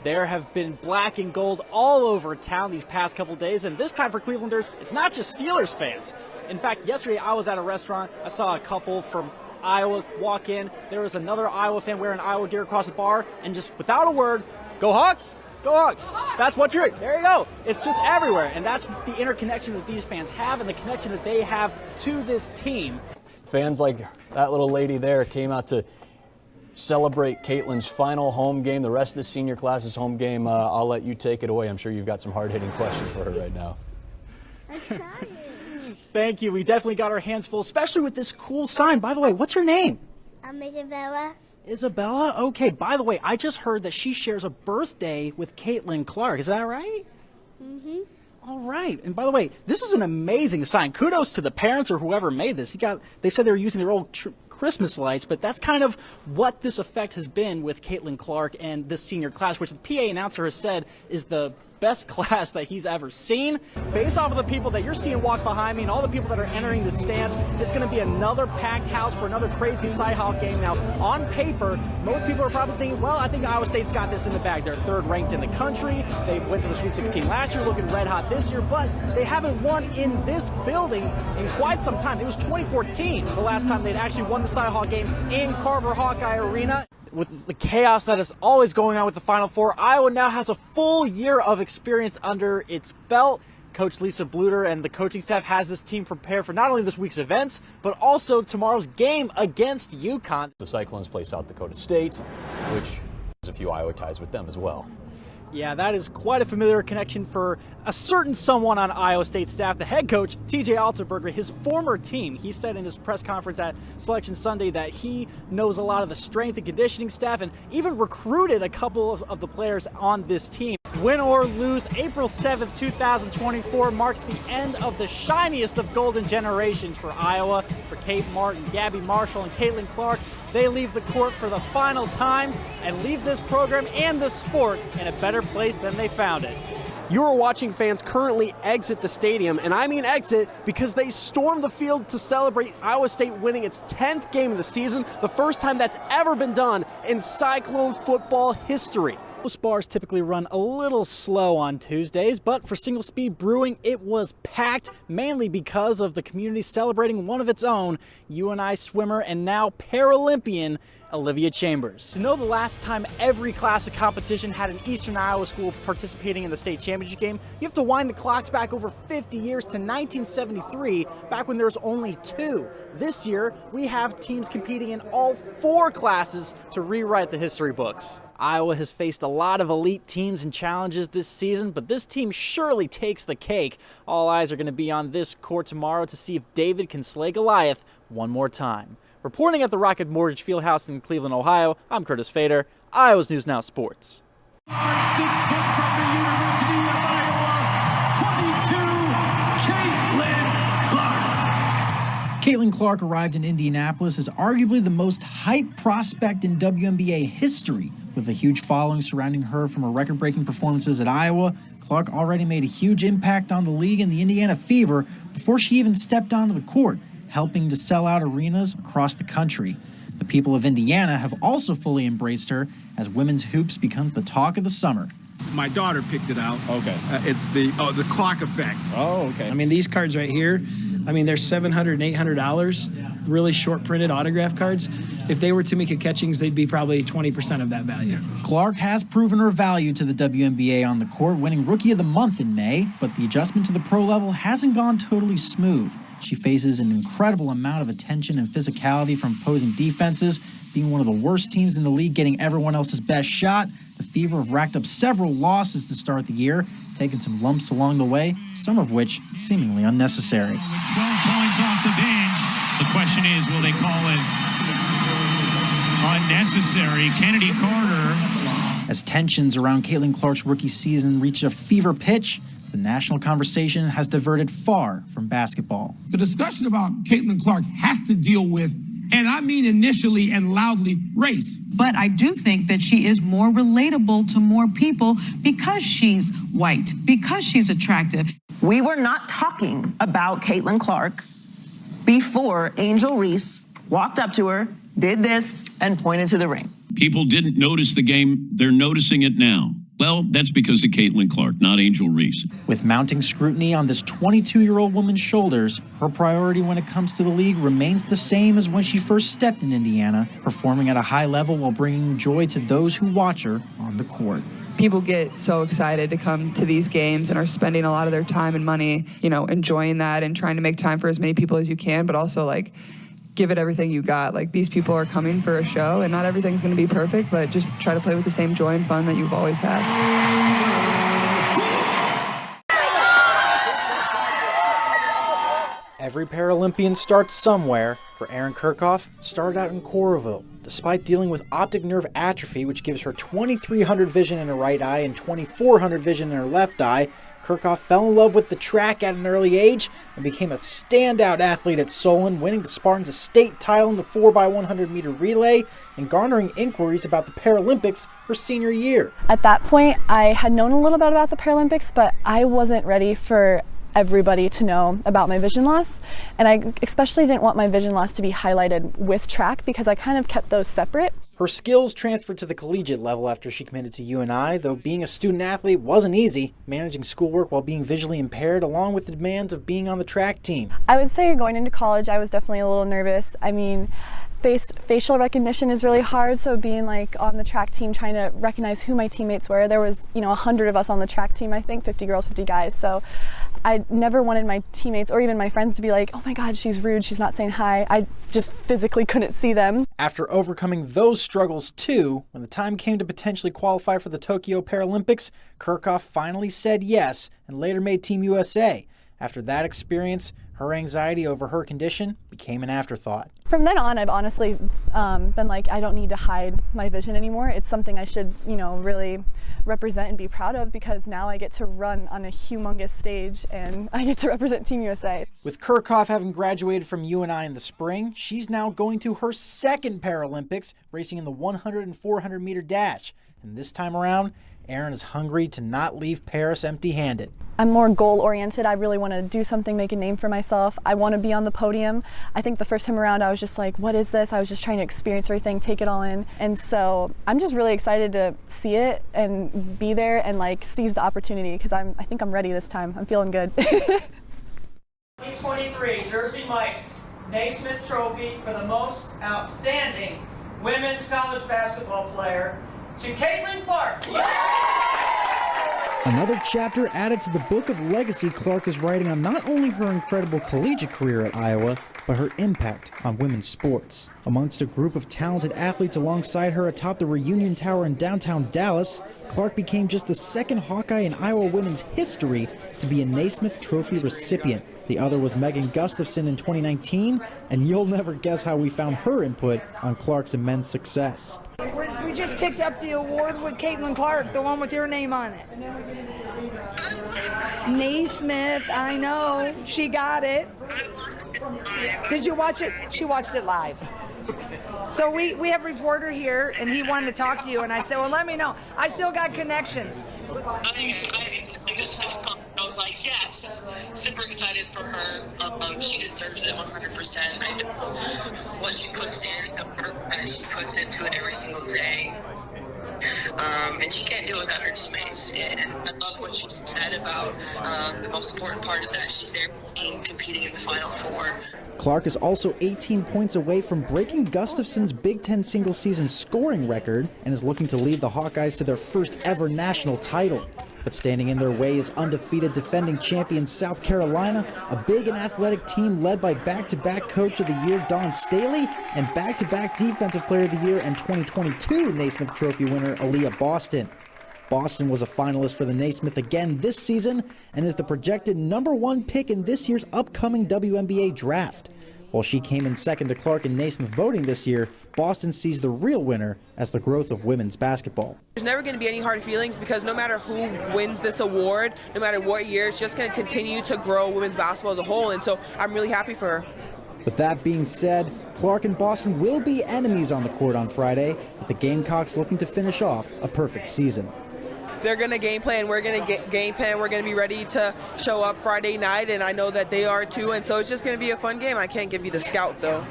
There have been black and gold all over town these past couple days, and this time for Clevelanders, it's not just Steelers fans. In fact, yesterday I was at a restaurant. I saw a couple from Iowa walk in. There was another Iowa fan wearing Iowa gear across the bar, and just without a word, "Go Hawks! Go Hawks!" That's what you're. There you go. It's just everywhere, and that's the interconnection that these fans have and the connection that they have to this team. Fans like that little lady there came out to celebrate Caitlin's final home game, the rest of the senior class's home game. I'll let you take it away. I'm sure you've got some hard-hitting questions for her right now. Thank you. We definitely got our hands full, especially with this cool sign. By the way, what's your name? I'm Isabella. Isabella? Okay, by the way, I just heard that she shares a birthday with Caitlin Clark. Is that right? Mm-hmm. All right. And by the way, this is an amazing sign. Kudos to the parents or whoever made this. They said they were using their old Christmas lights, but that's kind of what this effect has been with Caitlin Clark and this senior class, which the PA announcer has said is the best class that he's ever seen. Based off of the people that you're seeing walk behind me and all the people that are entering the stands, it's going to be another packed house for another crazy Cy-Hawk game. Now, on paper, most people are probably thinking, well, I think Iowa State's got this in the bag. They're third ranked in the country. They went to the Sweet 16 last year, looking red hot this year, but they haven't won in this building in quite some time. It was 2014, the last time they'd actually won the Cy-Hawk game in Carver Hawkeye Arena. With the chaos that is always going on with the Final Four, Iowa now has a full year of experience under its belt. Coach Lisa Bluter and the coaching staff has this team prepared for not only this week's events, but also tomorrow's game against UConn. The Cyclones play South Dakota State, which has a few Iowa ties with them as well. Yeah, that is quite a familiar connection for a certain someone on Iowa State staff. The head coach, TJ Altenberger, his former team, he said in his press conference at Selection Sunday that he knows a lot of the strength and conditioning staff and even recruited a couple of the players on this team. Win or lose, April 7th, 2024 marks the end of the shiniest of golden generations for Iowa. For Kate Martin, Gabby Marshall, and Caitlin Clark, they leave the court for the final time and leave this program and this sport in a better place than they found it. You are watching fans currently exit the stadium, and I mean exit because they stormed the field to celebrate Iowa State winning its 10th game of the season, the first time that's ever been done in Cyclone football history. Most bars typically run a little slow on Tuesdays, but for Single Speed Brewing, it was packed, mainly because of the community celebrating one of its own, UNI swimmer and now Paralympian Olivia Chambers. To know the last time every classic competition had an Eastern Iowa school participating in the state championship game, you have to wind the clocks back over 50 years to 1973, back when there was only 2. This year, we have teams competing in all 4 classes to rewrite the history books. Iowa has faced a lot of elite teams and challenges this season, but this team surely takes the cake. All eyes are going to be on this court tomorrow to see if David can slay Goliath one more time. Reporting at the Rocket Mortgage Fieldhouse in Cleveland, Ohio, I'm Curtis Fader, Iowa's News Now Sports. 6 foot from the University of Iowa, 22, Caitlin Clark. Caitlin Clark arrived in Indianapolis as arguably the most hyped prospect in WNBA history. With a huge following surrounding her from her record-breaking performances at Iowa, Clark already made a huge impact on the league and the Indiana Fever before she even stepped onto the court, helping to sell out arenas across the country. The people of Indiana have also fully embraced her as women's hoops become the talk of the summer. My daughter picked it out. Okay. It's the clock effect. Oh, okay. I mean, these cards right here, I mean, they're $700 and $800, really short printed autograph cards. If they were Tamika Catchings, they'd be probably 20% of that value. Clark has proven her value to the WNBA on the court, winning Rookie of the Month in May, but the adjustment to the pro level hasn't gone totally smooth. She faces an incredible amount of attention and physicality from opposing defenses. Being one of the worst teams in the league, getting everyone else's best shot, the Fever have racked up several losses to start the year, taking some lumps along the way, some of which seemingly unnecessary. With 12 points off the bench, the question is, will they call it unnecessary? Kennedy Carter. As tensions around Caitlin Clark's rookie season reached a fever pitch, the national conversation has diverted far from basketball. The discussion about Caitlin Clark has to deal with, and I mean initially and loudly, race. But I do think that she is more relatable to more people because she's white, because she's attractive. We were not talking about Caitlin Clark before Angel Reese walked up to her, did this, and pointed to the ring. People didn't notice the game. They're noticing it now. Well, that's because of Caitlin Clark, not Angel Reese. With mounting scrutiny on this 22-year-old woman's shoulders, her priority when it comes to the league remains the same as when she first stepped in Indiana, performing at a high level while bringing joy to those who watch her on the court. People get so excited to come to these games and are spending a lot of their time and money, enjoying that and trying to make time for as many people as you can, but also give it everything you got. These people are coming for a show, and not everything's going to be perfect, but just try to play with the same joy and fun that you've always had. Every Paralympian starts somewhere. For Erin Kirchhoff, started out in Coralville. Despite dealing with optic nerve atrophy, which gives her 2300 vision in her right eye and 2400 vision in her left eye, Kirchhoff fell in love with the track at an early age and became a standout athlete at Solon, winning the Spartans a state title in the 4x100 meter relay and garnering inquiries about the Paralympics her senior year. At that point, I had known a little bit about the Paralympics, but I wasn't ready for everybody to know about my vision loss, and I especially didn't want my vision loss to be highlighted with track because I kind of kept those separate. Her skills transferred to the collegiate level after she committed to UNI, though being a student athlete wasn't easy, managing schoolwork while being visually impaired along with the demands of being on the track team. I would say going into college I was definitely a little nervous. I mean, facial recognition is really hard, so being on the track team trying to recognize who my teammates were. There was 100 of us on the track team, I think, 50 girls, 50 guys, so I never wanted my teammates or even my friends to be like, oh my god, she's rude, she's not saying hi. I just physically couldn't see them. After overcoming those struggles too, when the time came to potentially qualify for the Tokyo Paralympics, Kirchhoff finally said yes and later made Team USA. After that experience, her anxiety over her condition became an afterthought. From then on, I've honestly been like, I don't need to hide my vision anymore. It's something I should, really represent and be proud of, because now I get to run on a humongous stage and I get to represent Team USA. With Kirchhoff having graduated from UNI in the spring, she's now going to her second Paralympics, racing in the 100 and 400 meter dash. And this time around, Erin is hungry to not leave Paris empty-handed. I'm more goal-oriented. I really want to do something, make a name for myself. I want to be on the podium. I think the first time around I was just like, what is this? I was just trying to experience everything, take it all in. And so I'm just really excited to see it and be there and seize the opportunity, because I think I'm ready this time. I'm feeling good. 2023 Jersey Mike's Naismith Trophy for the most outstanding women's college basketball player to Caitlin Clark. Another chapter added to the book of legacy Clark is writing on not only her incredible collegiate career at Iowa, but her impact on women's sports. Amongst a group of talented athletes alongside her atop the Reunion Tower in downtown Dallas, Clark became just the second Hawkeye in Iowa women's history to be a Naismith Trophy recipient. The other was Megan Gustafson in 2019, and you'll never guess how we found her input on Clark's immense success. We just picked up the award with Caitlin Clark, the one with your name on it. Naismith, I know. She got it. Did you watch it? She watched it live. So we have a reporter here, and he wanted to talk to you, and I said, well, let me know. I still got connections. I was like, yes, super excited for her. She deserves it 100%. I know what she puts in, the work that she puts into it every single day. And she can't do it without her teammates. And I love what she said about the most important part is that she's there competing in the Final Four. Clark is also 18 points away from breaking Gustafson's Big Ten single-season scoring record and is looking to lead the Hawkeyes to their first ever national title. But standing in their way is undefeated defending champion South Carolina, a big and athletic team led by back-to-back Coach of the Year Dawn Staley and back-to-back Defensive Player of the Year and 2022 Naismith Trophy winner Aaliyah Boston. Boston was a finalist for the Naismith again this season and is the projected #1 pick in this year's upcoming WNBA draft. While she came in second to Clark in Naismith voting this year, Boston sees the real winner as the growth of women's basketball. There's never going to be any hard feelings because no matter who wins this award, no matter what year, it's just going to continue to grow women's basketball as a whole, and so I'm really happy for her. With that being said, Clark and Boston will be enemies on the court on Friday, with the Gamecocks looking to finish off a perfect season. They're going to game plan, we're going to game plan, we're going to be ready to show up Friday night, and I know that they are too, and so it's just going to be a fun game. I can't give you the scout though.